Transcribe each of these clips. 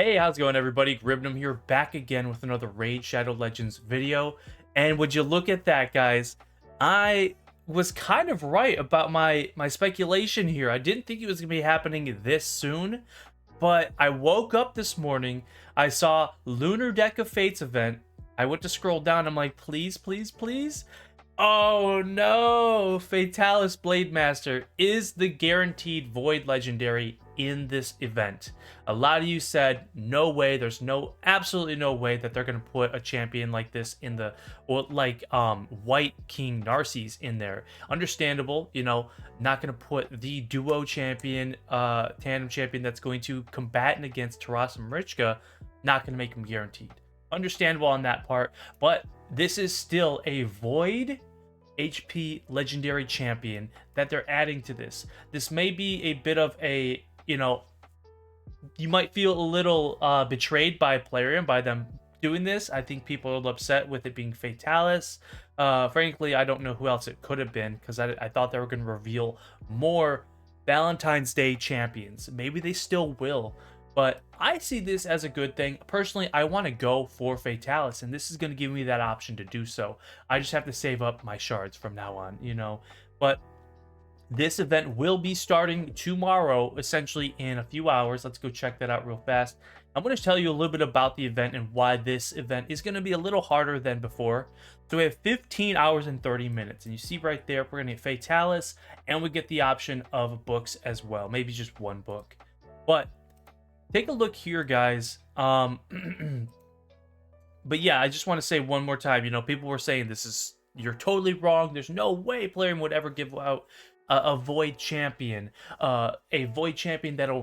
Hey, how's it going, everybody? Ribnum here, back again with another Raid Shadow Legends video. And would you look at that, guys? I was kind of right about my speculation here. I didn't think it was going to be happening this soon, but I woke up this morning, I saw Lunar Deck of Fates event. I went to scroll down, I'm like, please, please, please. Oh no! Fatalis Blademaster is the guaranteed Void Legendary in this event. A lot of you said, no way, there's absolutely no way that they're going to put a champion like this in the, or like White King Narses in there. Understandable, not going to put the duo champion, tandem champion that's going to combat against Tarasa Marichka, not going to make him guaranteed. Understandable on that part, but this is still a Void HP legendary champion that they're adding to this. This may be a bit of a, you might feel a little betrayed by Plarium by them doing this. I think people are upset with it being Fatalis. Frankly, I don't know who else it could have been, because I thought they were going to reveal more Valentine's Day champions. Maybe they still will. But I see this as a good thing. Personally, I want to go for Fatalis, and this is going to give me that option to do so. I just have to save up my shards from now on, But this event will be starting tomorrow, essentially in a few hours. Let's go check that out real fast. I'm going to tell you a little bit about the event and why this event is going to be a little harder than before. So we have 15 hours and 30 minutes. And you see right there, we're going to get Fatalis, and we get the option of books as well. Maybe just one book. But take a look here, guys. But yeah, I just want to say one more time, people were saying you're totally wrong. There's no way Plarium would ever give out a Void champion, that'll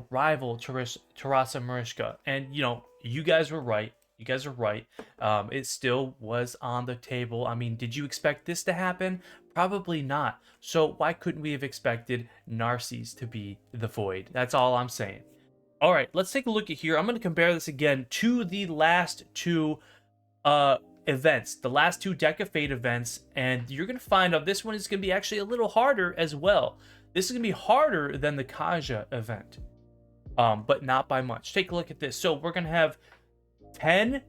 rival Tarasa Marichka. And, you guys were right. You guys are right. It still was on the table. I mean, did you expect this to happen? Probably not. So why couldn't we have expected Narses to be the Void? That's all I'm saying. All right, let's take a look at here. I'm going to compare this again to the last two events, the last two Deck of Fate events, and you're going to find out this one is going to be actually a little harder as well. This is going to be harder than the Kaja event, but not by much. Take a look at this. So we're going to have 10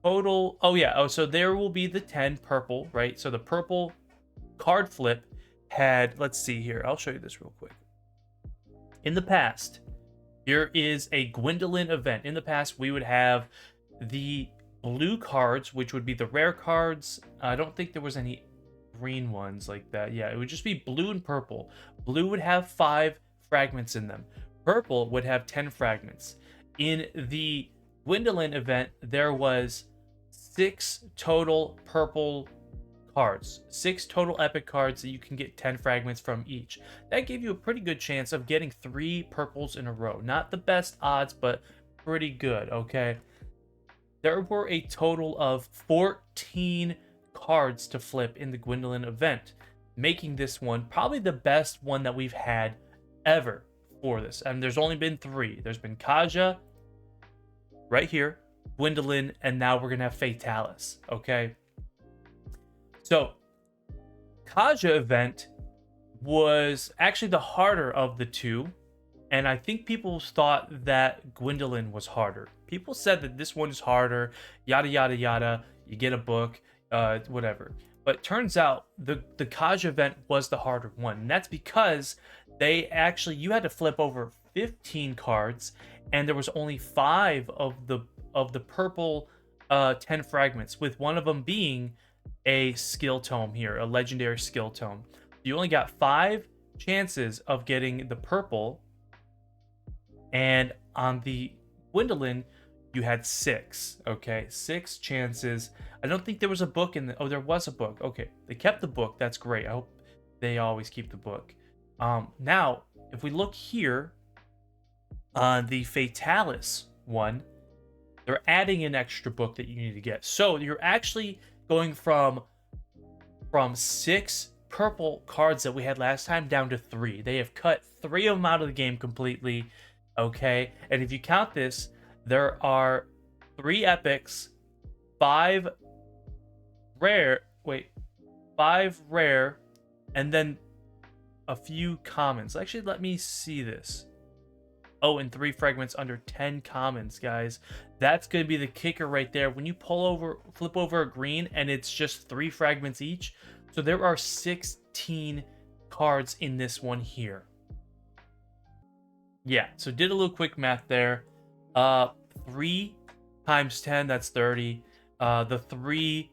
total. Oh, yeah. Oh, so there will be the 10 purple, right? So the purple card flip had, let's see here. I'll show you this real quick. In the past, here is a Gwendolyn event. In the past, we would have the blue cards, which would be the rare cards. I don't think there was any green ones like that. Yeah, it would just be blue and purple. Blue would have 5 fragments in them. Purple would have 10 fragments. In the Gwendolyn event, there was 6 total purple cards, 6 total epic cards that you can get 10 fragments from each. That gave you a pretty good chance of getting 3 purples in a row. Not the best odds, but pretty good, okay? There were a total of 14 cards to flip in the Gwendolyn event, making this one probably the best one that we've had ever for this. And there's only been 3. There's been Kaja, right here, Gwendolyn, and now we're going to have Fatalis, okay? So, Kaja event was actually the harder of the two, and I think people thought that Gwendolyn was harder. People said that this one is harder, yada, yada, yada, you get a book, whatever. But turns out the Kaja event was the harder one, and that's because you had to flip over 15 cards, and there was only 5 of the purple 10 fragments, with one of them being a skill tome here, a legendary skill tome. You only got 5 chances of getting the purple, and on the Gwendolyn you had 6. Okay, 6 chances. I don't think there was a book in the, oh, there was a book. Okay, they kept the book. That's great. I hope they always keep the book. Now if we look here on the Fatalis one, they're adding an extra book that you need to get. So you're actually going from 6 purple cards that we had last time down to 3. They have cut 3 of them out of the game completely, okay? And if you count this, there are 3 epics, 5 rare, 5 rare, and then a few commons. Actually, let me see this. Oh, and 3 fragments under 10 commons, guys. That's going to be the kicker right there. When you flip over a green, and it's just 3 fragments each. So there are 16 cards in this one here. Yeah, so did a little quick math there. 3 times 10, that's 30. The 3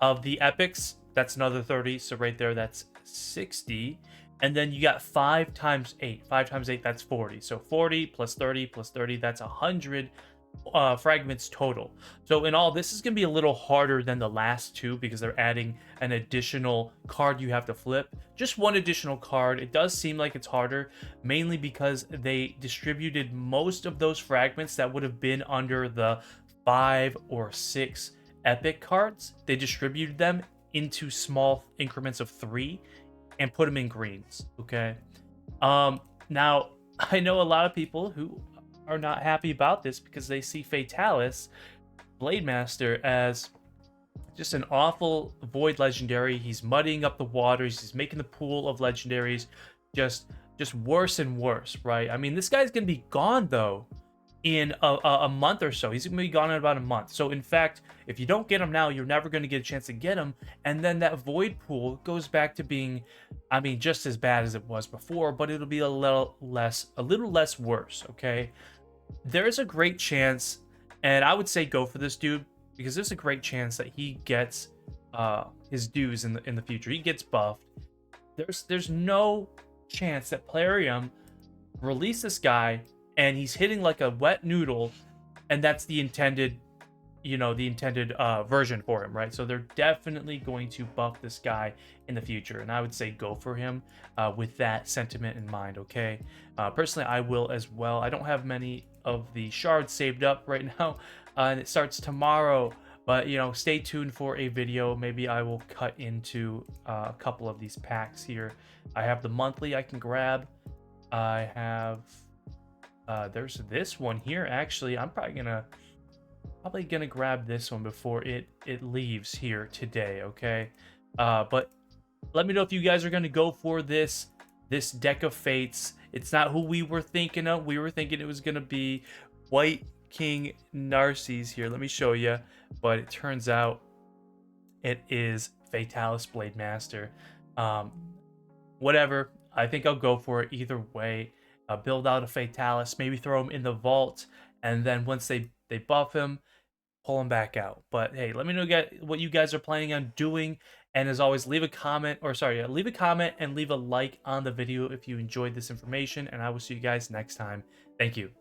of the epics, that's another 30. So right there, that's 60. And then you got 5 times 8. 5 times 8, that's 40. So 40 plus 30 plus 30, that's 100 fragments total. So in all, this is going to be a little harder than the last two because they're adding an additional card you have to flip. Just one additional card. It does seem like it's harder, mainly because they distributed most of those fragments that would have been under the 5 or 6 epic cards. They distributed them into small increments of 3 and put them in greens. Okay. Now I know a lot of people who are not happy about this because they see Fatalis, Blademaster, as just an awful void legendary. He's muddying up the waters. He's making the pool of legendaries just worse and worse, right? I mean, this guy's gonna be gone though in a month or so. He's gonna be gone in about a month. So in fact, if you don't get him now, you're never gonna get a chance to get him, and then that void pool goes back to being, I mean, just as bad as it was before, but it'll be a little less worse. Okay, there's a great chance, and I would say go for this dude because there's a great chance that he gets his dues in the future. He gets buffed. There's no chance that Plarium release this guy and he's hitting like a wet noodle, and that's the intended, version for him, right? So they're definitely going to buff this guy in the future, and I would say go for him with that sentiment in mind. Okay, personally, I will as well. I don't have many of the shards saved up right now, and it starts tomorrow. But stay tuned for a video. Maybe I will cut into a couple of these packs here. I have the monthly I can grab. I have. There's this one here. Actually, I'm probably gonna grab this one before it leaves here today. Okay, but let me know if you guys are gonna go for this deck of fates. It's not who we were thinking of. We were thinking it was gonna be White King Narses here. Let me show you, but it turns out it is Fatalis Blademaster. Whatever. I think I'll go for it either way. Build out a Fatalis, maybe throw him in the vault, and then once they buff him, pull him back out. But hey, let me know what you guys are planning on doing, and as always, leave a comment and leave a like on the video if you enjoyed this information, and I will see you guys next time. Thank you.